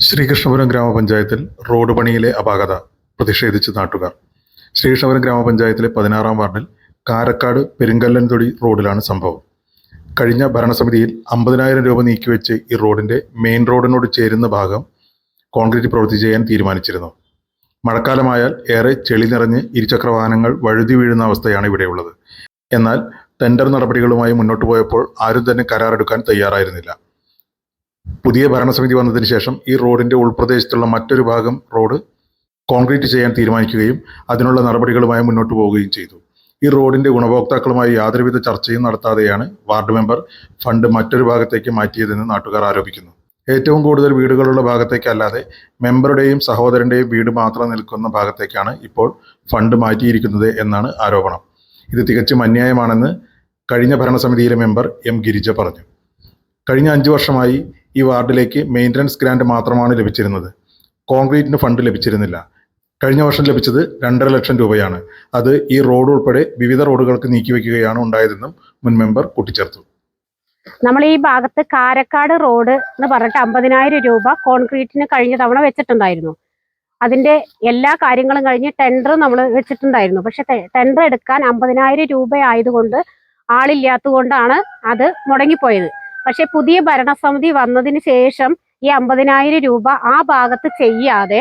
ശ്രീകൃഷ്ണപുരം ഗ്രാമപഞ്ചായത്തിൽ റോഡ് പണിയിലെ അപാകത പ്രതിഷേധിച്ച് നാട്ടുകാർ. ശ്രീകൃഷ്ണപുരം ഗ്രാമപഞ്ചായത്തിലെ 16-ാം വാർഡിൽ കാരക്കാട് പെരുങ്കല്ലൻതൊടി റോഡിലാണ് സംഭവം. കഴിഞ്ഞ ഭരണസമിതിയിൽ 50,000 രൂപ നീക്കിവെച്ച് ഈ റോഡിന്റെ മെയിൻ റോഡിനോട് ചേരുന്ന ഭാഗം കോൺക്രീറ്റ് പ്രവൃത്തി ചെയ്യാൻ തീരുമാനിച്ചിരുന്നു. മഴക്കാലമായാൽ ഏറെ ചെളി നിറഞ്ഞ് ഇരുചക്ര വാഹനങ്ങൾ വഴുതി വീഴുന്ന അവസ്ഥയാണ് ഇവിടെയുള്ളത്. എന്നാൽ ടെൻഡർ നടപടികളുമായി മുന്നോട്ട് പോയപ്പോൾ ആരും തന്നെ കരാറെടുക്കാൻ തയ്യാറായിരുന്നില്ല. പുതിയ ഭരണസമിതി വന്നതിന് ശേഷം ഈ റോഡിന്റെ ഉൾപ്രദേശത്തുള്ള മറ്റൊരു ഭാഗം റോഡ് കോൺക്രീറ്റ് ചെയ്യാൻ തീരുമാനിക്കുകയും അതിനുള്ള നടപടികളുമായി മുന്നോട്ട് പോവുകയും ചെയ്തു. ഈ റോഡിന്റെ ഗുണഭോക്താക്കളുമായി യാതൊരുവിധ ചർച്ചയും നടത്താതെയാണ് വാർഡ് മെമ്പർ ഫണ്ട് മറ്റൊരു ഭാഗത്തേക്ക് മാറ്റിയതെന്ന് നാട്ടുകാർ ആരോപിക്കുന്നു. ഏറ്റവും കൂടുതൽ വീടുകളുള്ള ഭാഗത്തേക്കല്ലാതെ മെമ്പറുടെയും സഹോദരന്റെയും വീട് മാത്രം നിൽക്കുന്ന ഭാഗത്തേക്കാണ് ഇപ്പോൾ ഫണ്ട് മാറ്റിയിരിക്കുന്നത് എന്നാണ് ആരോപണം. ഇത് തികച്ചും അന്യായമാണെന്ന് കഴിഞ്ഞ ഭരണസമിതിയിലെ മെമ്പർ എം ഗിരിജ പറഞ്ഞു. കഴിഞ്ഞ 5 വർഷമായി ഈ വാർഡിലേക്ക് മെയിൻ്റനൻസ് ഗ്രാന്റ് മാത്രമാണ് ലഭിച്ചിരുന്നത്. കോൺക്രീറ്റിന് ഫണ്ട് ലഭിച്ചിരുന്നില്ല. കഴിഞ്ഞ വർഷം ലഭിച്ചത് 2.5 ലക്ഷം രൂപയാണ്. അത് ഈ റോഡ് ഉൾപ്പെടെ വിവിധ റോഡുകൾക്ക് നീക്കിവെക്കുകയാണ് ഉണ്ടായതെന്നും മുൻ മെമ്പർ കൂട്ടിച്ചേർത്തു. നമ്മൾ ഈ ഭാഗത്ത് കാരക്കാട് റോഡ് എന്ന് പറഞ്ഞിട്ട് 50,000 രൂപ കോൺക്രീറ്റിന് കഴിഞ്ഞ തവണ വെച്ചിട്ടുണ്ടായിരുന്നു. അതിന്റെ എല്ലാ കാര്യങ്ങളും കഴിഞ്ഞ് ടെൻഡർ നമ്മൾ വെച്ചിട്ടുണ്ടായിരുന്നു. പക്ഷെ ടെൻഡർ എടുക്കാൻ 50,000 രൂപ ആയതുകൊണ്ട് ആളില്ലാത്തത് കൊണ്ടാണ് അത് മുടങ്ങിപ്പോയത്. പക്ഷെ പുതിയ ഭരണസമിതി വന്നതിന് ശേഷം ഈ 50,000 രൂപ ആ ഭാഗത്ത് ചെയ്യാതെ,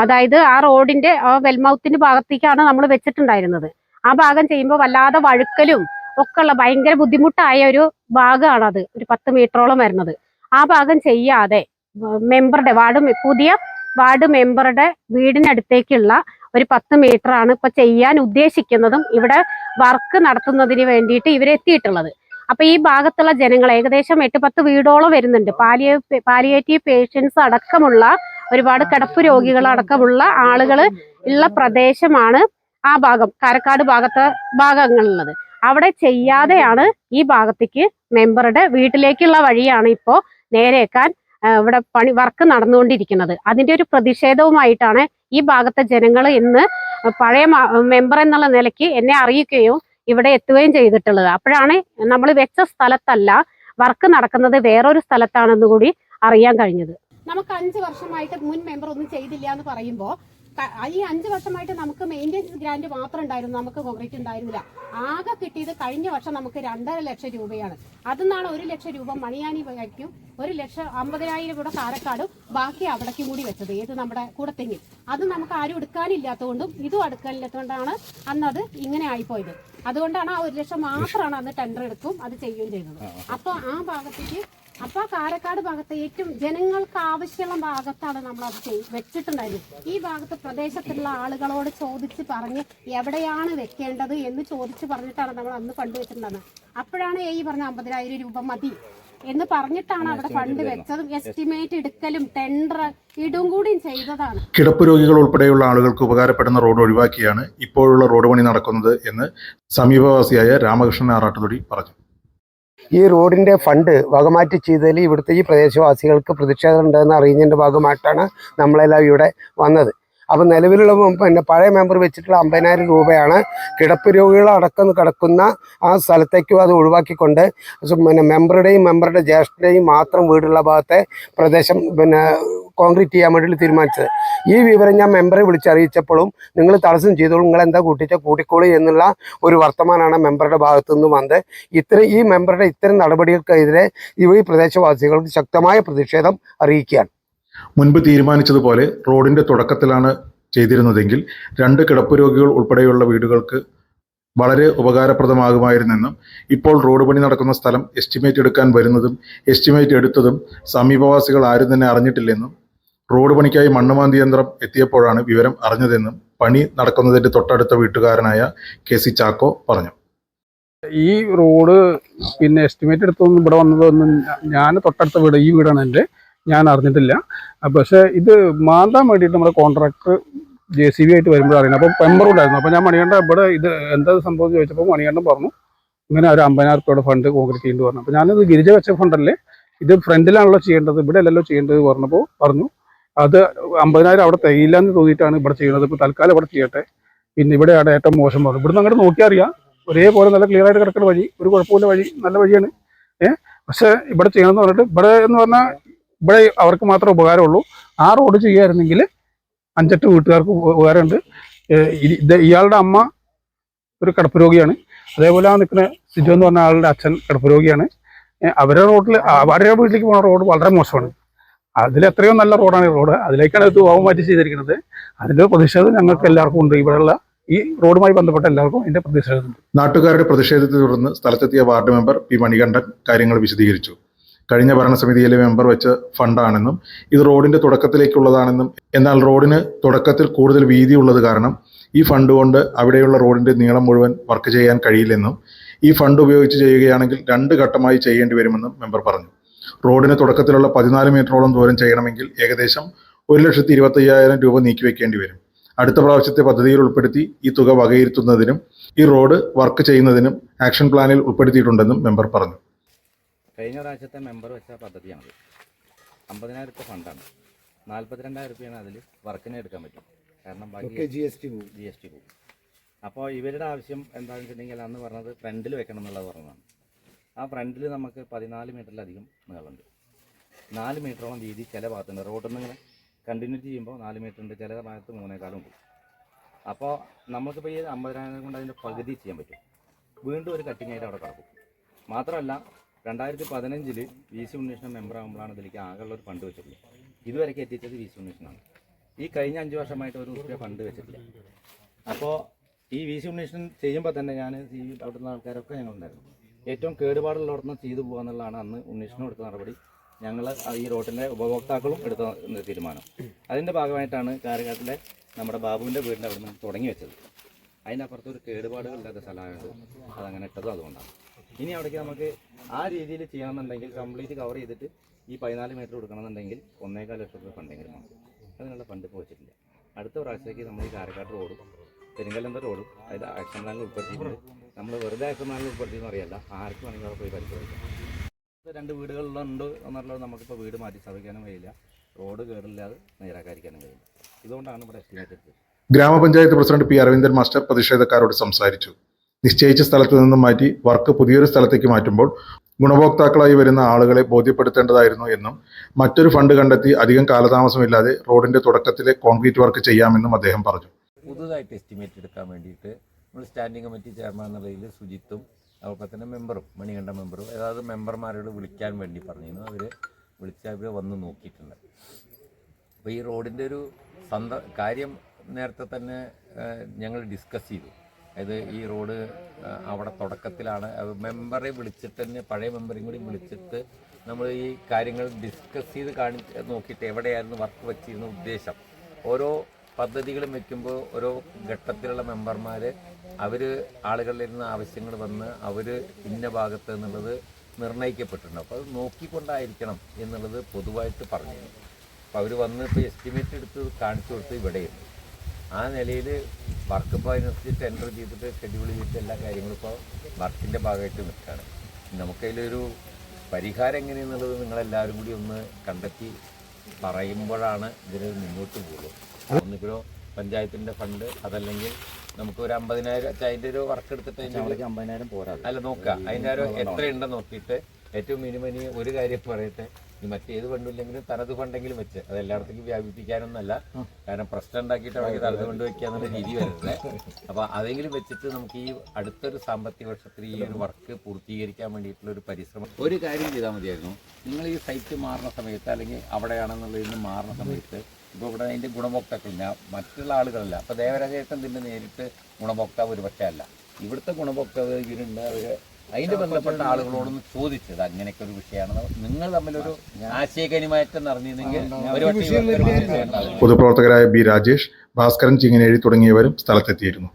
അതായത് ആ റോഡിന്റെ വെൽമൗത്തിന്റെ ഭാഗത്തേക്കാണ് നമ്മൾ വെച്ചിട്ടുണ്ടായിരുന്നത്. ആ ഭാഗം ചെയ്യുമ്പോൾ വല്ലാതെ വഴുക്കലും ഒക്കെ ഉള്ള ഭയങ്കര ബുദ്ധിമുട്ടായ ഒരു ഭാഗമാണത്. ഒരു 10 മീറ്ററോളം വരുന്നത്. ആ ഭാഗം ചെയ്യാതെ മെമ്പറുടെ പുതിയ വാർഡ് മെമ്പറുടെ വീടിനടുത്തേക്കുള്ള ഒരു 10 മീറ്റർ ആണ് ഇപ്പൊ ചെയ്യാൻ ഉദ്ദേശിക്കുന്നതും ഇവിടെ വർക്ക് നടത്തുന്നതിന് വേണ്ടിയിട്ട് ഇവരെത്തിയിട്ടുള്ളത്. അപ്പൊ ഈ ഭാഗത്തുള്ള ജനങ്ങൾ ഏകദേശം 8-10 വീടോളം വരുന്നുണ്ട്. പാലിയേറ്റീവ് പേഷ്യൻസ് അടക്കമുള്ള ഒരുപാട് കിടപ്പ് രോഗികൾ അടക്കമുള്ള ആളുകൾ ഉള്ള പ്രദേശമാണ് ആ ഭാഗം, കാരക്കാട് ഭാഗങ്ങളുള്ളത്. അവിടെ ചെയ്യാതെയാണ് ഈ ഭാഗത്തേക്ക് മെമ്പറുടെ വീട്ടിലേക്കുള്ള വഴിയാണ് ഇപ്പോ നേരെയാക്കാൻ ഇവിടെ വർക്ക് നടന്നുകൊണ്ടിരിക്കുന്നത്. അതിന്റെ ഒരു പ്രതിഷേധവുമായിട്ടാണ് ഈ ഭാഗത്തെ ജനങ്ങൾ ഇന്ന് പഴയ മെമ്പർ എന്നുള്ള നിലയ്ക്ക് എന്നെ അറിയിക്കുകയും ഇവിടെ എത്തുകയും ചെയ്തിട്ടുള്ളത്. അപ്പോഴാണ് നമ്മൾ വെച്ച സ്ഥലത്തല്ല വർക്ക് നടക്കുന്നത്, വേറൊരു സ്ഥലത്താണെന്ന് കൂടി അറിയാൻ കഴിഞ്ഞത്. നമുക്ക് 5 വർഷമായിട്ട് മുൻ മെമ്പർ ഒന്നും ചെയ്തില്ല എന്ന് പറയുമ്പോൾ ഈ 5 വർഷമായിട്ട് നമുക്ക് മെയിൻ്റെനൻസ് ഗ്രാന്റ് മാത്രം ഉണ്ടായിരുന്നു, നമുക്ക് കോൺക്രീറ്റ് ഉണ്ടായിരുന്നില്ല. ആകെ കിട്ടിയത് കഴിഞ്ഞ വർഷം നമുക്ക് 2.5 ലക്ഷം രൂപയാണ്. അതിന്നാണ് 1 ലക്ഷം രൂപ മണിയാനി വയ്ക്കും, 1,50,000 കൂടെ കാരക്കാടും ബാക്കി അവിടേക്കും കൂടി വെച്ചത്. ഏത് നമ്മുടെ കൂടത്തെങ്ങിൽ അത് നമുക്ക് ആരും എടുക്കാനില്ലാത്തതുകൊണ്ടും ഇതും എടുക്കാനില്ലാത്തതുകൊണ്ടാണ് അന്ന് അത് ഇങ്ങനെ ആയിപ്പോയത്. അതുകൊണ്ടാണ് ആ 1 ലക്ഷം മാത്രമാണ് അന്ന് ടെൻഡർ എടുക്കും അത് ചെയ്യുകയും ചെയ്തത്. അപ്പോൾ ആ ഭാഗത്തേക്ക് കാരക്കാട് ഭാഗത്ത് ഏറ്റവും ജനങ്ങൾക്ക് ആവശ്യമുള്ള ഭാഗത്താണ് നമ്മൾ അത് വെച്ചിട്ടുണ്ടായിരുന്നത്. ഈ ഭാഗത്ത് പ്രദേശത്തുള്ള ആളുകളോട് ചോദിച്ച് പറഞ്ഞ് എവിടെയാണ് വെക്കേണ്ടത് എന്ന് ചോദിച്ച് പറഞ്ഞിട്ടാണ് നമ്മൾ അന്ന് ഫണ്ട് വെച്ചിട്ടുണ്ടായിരുന്നത്. അപ്പോഴാണ് ഈ പറഞ്ഞ 50,000 രൂപ മതി എന്ന് പറഞ്ഞിട്ടാണ് അവിടെ ഫണ്ട് വെച്ചതും എസ്റ്റിമേറ്റ് എടുക്കലും ടെൻഡർ ഇടും കൂടിയും ചെയ്തതാണ്. കിടപ്പ് രോഗികൾ ഉൾപ്പെടെയുള്ള ആളുകൾക്ക് ഉപകാരപ്പെടുന്ന റോഡ് ഒഴിവാക്കിയാണ് ഇപ്പോഴുള്ള റോഡ് പണി നടക്കുന്നത് എന്ന് സമീപവാസിയായ രാമകൃഷ്ണൻ ആറാട്ടുതൊടി പറഞ്ഞു. ഈ റോഡിൻ്റെ ഫണ്ട് വകമാറ്റി ചെയ്തതിൽ ഇവിടുത്തെ ഈ പ്രദേശവാസികൾക്ക് പ്രതിഷേധം ഉണ്ടെന്ന് അറിയുന്നതിൻ്റെ ഭാഗമായിട്ടാണ് നമ്മളെല്ലാം ഇവിടെ വന്നത്. അപ്പം നിലവിലുള്ള പഴയ മെമ്പർ വെച്ചിട്ടുള്ള 50,000 രൂപയാണ് കിടപ്പ് രോഗികളടക്കം കിടക്കുന്ന ആ സ്ഥലത്തേക്കും അത് ഒഴിവാക്കിക്കൊണ്ട് മെമ്പറുടെ ജ്യേഷ്ഠൻ്റെയും മാത്രം വീടുള്ള ഭാഗത്തെ പ്രദേശം കോൺക്രീറ്റ് ചെയ്യാൻ വേണ്ടി തീരുമാനിച്ചത്. ഈ വിവരം ഞാൻ മെമ്പറെ വിളിച്ചറിയിച്ചപ്പോഴും നിങ്ങൾ തടസ്സം ചെയ്തോളൂ, നിങ്ങൾ എന്താ കൂട്ടിക്കോളൂ എന്നുള്ള ഒരു വർത്തമാനമാണ് മെമ്പറുടെ ഭാഗത്തു നിന്ന് വന്നത്. ഈ മെമ്പറുടെ ഇത്തരം നടപടികൾക്കെതിരെ ഈ പ്രദേശവാസികൾക്ക് ശക്തമായ പ്രതിഷേധം അറിയിക്കുകയാണ്. മുൻപ് തീരുമാനിച്ചതുപോലെ റോഡിന്റെ തുടക്കത്തിലാണ് ചെയ്തിരുന്നതെങ്കിൽ 2 കിടപ്പ് രോഗികൾ ഉൾപ്പെടെയുള്ള വീടുകൾക്ക് വളരെ ഉപകാരപ്രദമാകുമായിരുന്നെന്നും ഇപ്പോൾ റോഡ് പണി നടക്കുന്ന സ്ഥലം എസ്റ്റിമേറ്റ് എടുക്കാൻ വരുന്നതും എസ്റ്റിമേറ്റ് എടുത്തതും സമീപവാസികൾ ആരും തന്നെ അറിഞ്ഞിട്ടില്ലെന്നും റോഡ് പണിക്കായി മണ്ണുമാന്തി യന്ത്രം എത്തിയപ്പോഴാണ് വിവരം അറിഞ്ഞതെന്നും പണി നടക്കുന്നതിന്റെ തൊട്ടടുത്ത വീട്ടുകാരനായ KC ചാക്കോ പറഞ്ഞു. ഈ റോഡ് എസ്റ്റിമേറ്റ് എടുത്തൊന്നും ഇവിടെ വന്നതൊന്നും ഞാൻ തൊട്ടടുത്ത വീട്, ഈ വീടാണ് എൻ്റെ, ഞാൻ അറിഞ്ഞിട്ടില്ല. പക്ഷേ ഇത് മാന്താൻ വേണ്ടിയിട്ട് നമ്മുടെ കോൺട്രാക്ടർ JCB ആയിട്ട് വരുമ്പോൾ അറിയുന്നത്. അപ്പോൾ മെമ്പർ ഉണ്ടായിരുന്നു. അപ്പോൾ ഞാൻ മണികണ്ഠൻ ഇവിടെ ഇത് എന്താ സംഭവം ചോദിച്ചപ്പോൾ മണികണ്ഠൻ പറഞ്ഞു ഇങ്ങനെ ഒരു 50,000 രൂപയുടെ ഫണ്ട് കോൺക്രീറ്റ് ചെയ്യുന്നത് പറഞ്ഞു. അപ്പോൾ ഞാനിത് ഗിരിജ വെച്ച ഫണ്ടല്ലേ, ഇത് ഫ്രണ്ടിലാണല്ലോ ചെയ്യേണ്ടത്, ഇവിടെ അല്ലല്ലോ ചെയ്യേണ്ടത് പറഞ്ഞു അത് 50,000 അവിടെ തികയില്ല എന്ന് തോന്നിയിട്ടാണ് ഇവിടെ ചെയ്യുന്നത്. ഇപ്പോൾ തൽക്കാലം ഇവിടെ ചെയ്യട്ടെ, പിന്നെ ഇവിടെ അവിടെ ഏറ്റവും മോശം പറഞ്ഞു. ഇവിടുന്ന് അങ്ങോട്ട് നോക്കിയാൽ അറിയാം ഒരേപോലെ നല്ല ക്ലിയർ ആയിട്ട് കിടക്കുന്ന വഴി, ഒരു കുഴപ്പമില്ല വഴി, നല്ല വഴിയാണ്. പക്ഷെ ഇവിടെ ചെയ്യണമെന്ന് പറഞ്ഞിട്ട് ഇവിടെ എന്ന് പറഞ്ഞാൽ ഇവിടെ അവർക്ക് മാത്രമേ ഉപകാരമുള്ളൂ. ആ റോഡ് ചെയ്യുമായിരുന്നെങ്കിൽ 5-8 വീട്ടുകാർക്ക് ഉപകാരമുണ്ട്. ഇയാളുടെ അമ്മ ഒരു കിടപ്പ് രോഗിയാണ്. അതേപോലെ ആ നിൽക്കുന്ന സിജു എന്ന് പറഞ്ഞ ആളുടെ അച്ഛൻ കിടപ്പ് രോഗിയാണ്. അവരുടെ റോഡിൽ അവരുടെ വീട്ടിലേക്ക് പോകുന്ന റോഡ് വളരെ മോശമാണ്. അതിൽ എത്രയോ നല്ല റോഡാണ് ഈ റോഡ്. അതിലേക്കാണ് ഇത് ഭാവം മാറ്റി ചെയ്തിരിക്കുന്നത്. അതിൻ്റെ പ്രതിഷേധം ഞങ്ങൾക്ക് എല്ലാവർക്കും ഉണ്ട്. ഇവിടെയുള്ള ഈ റോഡുമായി ബന്ധപ്പെട്ട എല്ലാവർക്കും ഇതിന്റെ പ്രതിഷേധമുണ്ട്. നാട്ടുകാരുടെ പ്രതിഷേധത്തെ തുടർന്ന് സ്ഥലത്തെത്തിയ വാർഡ് മെമ്പർ പി മണികണ്ഠൻ കാര്യങ്ങൾ വിശദീകരിച്ചു. കഴിഞ്ഞ ഭരണസമിതിയിലെ മെമ്പർ വെച്ച ഫണ്ടാണെന്നും ഇത് റോഡിന്റെ തുടക്കത്തിലേക്കുള്ളതാണെന്നും, എന്നാൽ റോഡിന് തുടക്കത്തിൽ കൂടുതൽ വീതിയുള്ളത് കാരണം ഈ ഫണ്ട് കൊണ്ട് അവിടെയുള്ള റോഡിന്റെ നീളം മുഴുവൻ വർക്ക് ചെയ്യാൻ കഴിയില്ലെന്നും ഈ ഫണ്ട് ഉപയോഗിച്ച് ചെയ്യുകയാണെങ്കിൽ 2 ഘട്ടമായി ചെയ്യേണ്ടി വരുമെന്നും മെമ്പർ പറഞ്ഞു. റോഡിന് തുടക്കത്തിലുള്ള 14 മീറ്ററോളം ദൂരം ചെയ്യണമെങ്കിൽ ഏകദേശം 1,25,000 രൂപ നീക്കിവെക്കേണ്ടി വരും. അടുത്ത പ്രാവശ്യത്തെ പദ്ധതിയിൽ ഉൾപ്പെടുത്തി ഈ തുക വകയിരുത്തുന്നതിനും ഈ റോഡ് വർക്ക് ചെയ്യുന്നതിനും ആക്ഷൻ പ്ലാനിൽ ഉൾപ്പെടുത്തിയിട്ടുണ്ടെന്നും മെമ്പർ പറഞ്ഞു. കഴിഞ്ഞ പ്രാവശ്യത്തെ മെമ്പർ വെച്ച പദ്ധതിയാണത്. 50,000 രൂപ ഫണ്ടാണ്. 42,000 രൂപയാണ് അതിൽ വർക്കിനെ എടുക്കാൻ പറ്റും. കാരണം ബാക്കി GST പോകും. അപ്പോൾ ഇവരുടെ ആവശ്യം എന്താണെന്ന് വെച്ചിട്ടുണ്ടെങ്കിൽ അന്ന് പറഞ്ഞത് ഫ്രണ്ടിൽ വെക്കണം എന്നുള്ളത് പറഞ്ഞതാണ്. ആ ഫ്രണ്ടിൽ നമുക്ക് 14 മീറ്ററിലധികം നീളമുണ്ട്. 4 മീറ്ററോളം വീതി ചില ഭാഗത്തുണ്ട്. റോഡിൽ നിന്ന് ഇങ്ങനെ കണ്ടിന്യൂ ചെയ്യുമ്പോൾ 4 മീറ്റർ ഉണ്ട്, ചില ഭാഗത്ത് 3.25 ഉണ്ട്. അപ്പോൾ നമുക്കിപ്പോൾ ഈ 50,000 കൊണ്ട് അതിൻ്റെ പകുതി ചെയ്യാൻ പറ്റും. വീണ്ടും ഒരു കട്ടിങ് ആയിട്ട് അവിടെ കിടക്കും. മാത്രമല്ല 2015 VC ഉണ്ണീഷൻ മെമ്പർ ആകുമ്പോഴാണ് ഇതിലേക്ക് ആകെയുള്ള ഒരു ഫണ്ട് വെച്ചിട്ടുള്ളത്. ഇതുവരെയ്ക്ക് എത്തിച്ചത് VC ഉണ്ണീഷനാണ്. ഈ കഴിഞ്ഞ 5 വർഷമായിട്ട് ഒരു രൂപ ഫണ്ട് വെച്ചിട്ടില്ല. അപ്പോൾ ഈ VC ഉണ്ണീഷൻ ചെയ്യുമ്പോൾ തന്നെ ഞാൻ ഈ അവിടുന്ന് ആൾക്കാരൊക്കെ ഞങ്ങളുണ്ടായിരുന്നു. ഏറ്റവും കേടുപാടുള്ളവർന്ന് ചെയ്തു പോകുക എന്നുള്ളതാണ് അന്ന് ഉണ്ണീഷനും എടുത്ത നടപടി. ഞങ്ങൾ ഈ റോഡിൻ്റെ ഉപഭോക്താക്കളും എടുത്ത തീരുമാനം. അതിൻ്റെ ഭാഗമായിട്ടാണ് കാരക്കാട്ടിലെ നമ്മുടെ ബാബുവിൻ്റെ വീടിൻ്റെ അവിടെ നിന്ന് തുടങ്ങി വെച്ചത്. അതിനപ്പുറത്ത് ഒരു കേടുപാടുകളില്ലാത്ത സ്ഥലമായത് അതങ്ങനെ ഇട്ടതും അതുകൊണ്ടാണ്. ഇനി അവിടേക്ക് നമുക്ക് ആ രീതിയിൽ ചെയ്യണമെന്നുണ്ടെങ്കിൽ കംപ്ലീറ്റ് കവർ ചെയ്തിട്ട് ഈ 14 മീറ്റർ കൊടുക്കണമെന്നുണ്ടെങ്കിൽ 1.25 ലക്ഷം രൂപ ഫണ്ടെങ്കിലും വേണം. അതിനുള്ള ഫണ്ട് ഇപ്പോൾ വെച്ചിട്ടില്ല. അടുത്ത പ്രാവശ്യത്തേക്ക് നമ്മൾ ഈ കാരക്കാട്ട് റോഡും പെരിങ്കല്ലന്ത റോഡും അതിൽ ആക്ഷൻ പ്ലാനിൽ ഉൾപ്പെടുത്തിയിട്ടുണ്ട്. നമ്മൾ വെറുതെ ആക്ഷൻ പ്ലാനിൽ ഉൾപ്പെടുത്തിയെന്ന് അറിയില്ല, ആർക്കും വേണമെങ്കിൽ അവിടെ പോയി പരിശോധിക്കാം. 2 വീടുകളിലുണ്ട് എന്നുള്ളത് നമുക്കിപ്പോൾ വീട് മാറ്റി സ്ഥാപിക്കാനും കഴിയില്ല, റോഡ് കേടില്ലാതെ നേരാക്കാതിരിക്കാനും കഴിയില്ല. ഇതുകൊണ്ടാണ് ഇവിടെ എസ്റ്റിമേറ്റ് എടുത്തത്. ഗ്രാമപഞ്ചായത്ത് പ്രസിഡന്റ് പി അരവിന്ദൻ മാസ്റ്റർ പ്രതിഷേധക്കാരോട് സംസാരിച്ചു. നിശ്ചയിച്ച സ്ഥലത്ത് നിന്നും മാറ്റി വർക്ക് പുതിയൊരു സ്ഥലത്തേക്ക് മാറ്റുമ്പോൾ ഗുണഭോക്താക്കളായി വരുന്ന ആളുകളെ ബോധ്യപ്പെടുത്തേണ്ടതായിരുന്നു എന്നും മറ്റൊരു ഫണ്ട് കണ്ടെത്തി അധികം കാലതാമസമില്ലാതെ റോഡിന്റെ തുടക്കത്തിലെ കോൺക്രീറ്റ് വർക്ക് ചെയ്യാമെന്നും അദ്ദേഹം പറഞ്ഞു. പുതുതായിട്ട് എസ്റ്റിമേറ്റ് എടുക്കാൻ വേണ്ടിയിട്ട് നമ്മൾ സ്റ്റാൻഡിംഗ് കമ്മിറ്റി ചെയർമാൻ എന്ന നിലയിൽ സുജിത്തും അതുപോലെ തന്നെ മെമ്പറും മണികണ്ഠ മെമ്പറും അതായത് മെമ്പർമാരോട് വിളിക്കാൻ വേണ്ടി പറഞ്ഞിരുന്നു. അവർ വിളിച്ചവർ വന്ന് നോക്കിയിട്ടുണ്ട്. അപ്പോൾ ഈ റോഡിൻ്റെ ഒരു കാര്യം നേരത്തെ തന്നെ ഞങ്ങൾ ഡിസ്കസ് ചെയ്തു. അതായത് ഈ റോഡ് അവിടെ തുടക്കത്തിലാണ് മെമ്പറെ വിളിച്ചിട്ട് തന്നെ പഴയ മെമ്പറേയും കൂടി വിളിച്ചിട്ട് നമ്മൾ ഈ കാര്യങ്ങൾ ഡിസ്കസ് ചെയ്ത് നോക്കിയിട്ട് എവിടെയായിരുന്നു വർക്ക് വച്ചിരുന്ന ഉദ്ദേശം. ഓരോ പദ്ധതികളും വെക്കുമ്പോൾ ഓരോ ഘട്ടത്തിലുള്ള മെമ്പർമാർ അവർ ആളുകളിൽ നിന്ന് ആവശ്യങ്ങൾ വന്ന് അവർ ഇന്ന ഭാഗത്ത് എന്നുള്ളത് നിർണ്ണയിക്കപ്പെട്ടിട്ടുണ്ട്. അപ്പോൾ അത് നോക്കിക്കൊണ്ടായിരിക്കണം എന്നുള്ളത് പൊതുവായിട്ട് പറഞ്ഞിരുന്നു. അപ്പോൾ അവർ വന്ന് ഇപ്പോൾ എസ്റ്റിമേറ്റ് എടുത്ത് കാണിച്ചു കൊടുത്ത് ഇവിടെയുണ്ട്. ആ നിലയിൽ വർക്ക് ഇപ്പോൾ അതിനനുസരിച്ച് ടെൻഡർ ചെയ്തിട്ട് ഷെഡ്യൂൾ ചെയ്തിട്ട് എല്ലാ കാര്യങ്ങളും ഇപ്പോൾ വർക്കിൻ്റെ ഭാഗമായിട്ട് നിൽക്കുകയാണ്. നമുക്കതിലൊരു പരിഹാരം എങ്ങനെയെന്നുള്ളത് നിങ്ങളെല്ലാവരും കൂടി ഒന്ന് കണ്ടെത്തി പറയുമ്പോഴാണ് ഇതിന് മുന്നോട്ട് പോകുള്ളൂ. ഒന്നിപ്പോഴോ പഞ്ചായത്തിൻ്റെ ഫണ്ട് അതല്ലെങ്കിൽ നമുക്ക് ഒരു 50,000 അതിൻ്റെ ഒരു വർക്ക് എടുത്തിട്ട് 50,000 പോരാ. അല്ല നോക്കുക അതിൻ്റെ ഒരു എത്രയുണ്ടെന്ന് നോക്കിയിട്ട് ഏറ്റവും മിനിമം ഇനി ഒരു കാര്യം പറയട്ടെ, ഈ മറ്റേത് ഫണ്ടില്ലെങ്കിലും തനത് ഫണ്ടെങ്കിലും വെച്ച് അത് എല്ലായിടത്തേക്കും വ്യാപിപ്പിക്കാനൊന്നല്ല. കാരണം പ്രശ്നം ഉണ്ടാക്കിയിട്ട് അവിടെ തനത് ഫണ്ട് വെക്കാന്നുള്ള രീതി വരുന്നത്. അപ്പോൾ അതെങ്കിലും വെച്ചിട്ട് നമുക്ക് ഈ അടുത്തൊരു സാമ്പത്തിക വർഷത്തിൽ ഈ ഒരു വർക്ക് പൂർത്തീകരിക്കാൻ വേണ്ടിയിട്ടുള്ള ഒരു പരിശ്രമം. ഒരു കാര്യം ചെയ്താൽ മതിയായിരുന്നു, നിങ്ങൾ ഈ സൈറ്റ് മാറുന്ന സമയത്ത് അല്ലെങ്കിൽ അവിടെയാണെന്നുള്ളതിൽ നിന്ന് മാറുന്ന സമയത്ത് ഇപ്പോൾ ഇവിടെ അതിൻ്റെ ഗുണഭോക്താക്കളില്ല, മറ്റുള്ള ആളുകളല്ല. അപ്പോൾ ദേവരാജേട്ടൻ ഇതിൻ്റെ നേരിട്ട് ഗുണഭോക്താവ് ഒരു പക്ഷേ അല്ല, ഇവിടുത്തെ ഗുണഭോക്താവ് ഇതിനുണ്ട്. അവർ അതിൻ്റെ ബന്ധപ്പെട്ട ആളുകളോടൊന്ന് ചോദിച്ചത് അങ്ങനെയൊക്കെ ഒരു വിഷയമാണ്. നിങ്ങൾ തമ്മിലൊരു ആശയവിനിമയറ്റം നടന്നിരുന്നെങ്കിൽ പൊതുപ്രവർത്തകരായ ബി രാജേഷ്, ഭാസ്കരൻ ചിങ്ങനേഴി തുടങ്ങിയവരും സ്ഥലത്തെത്തിയിരുന്നു.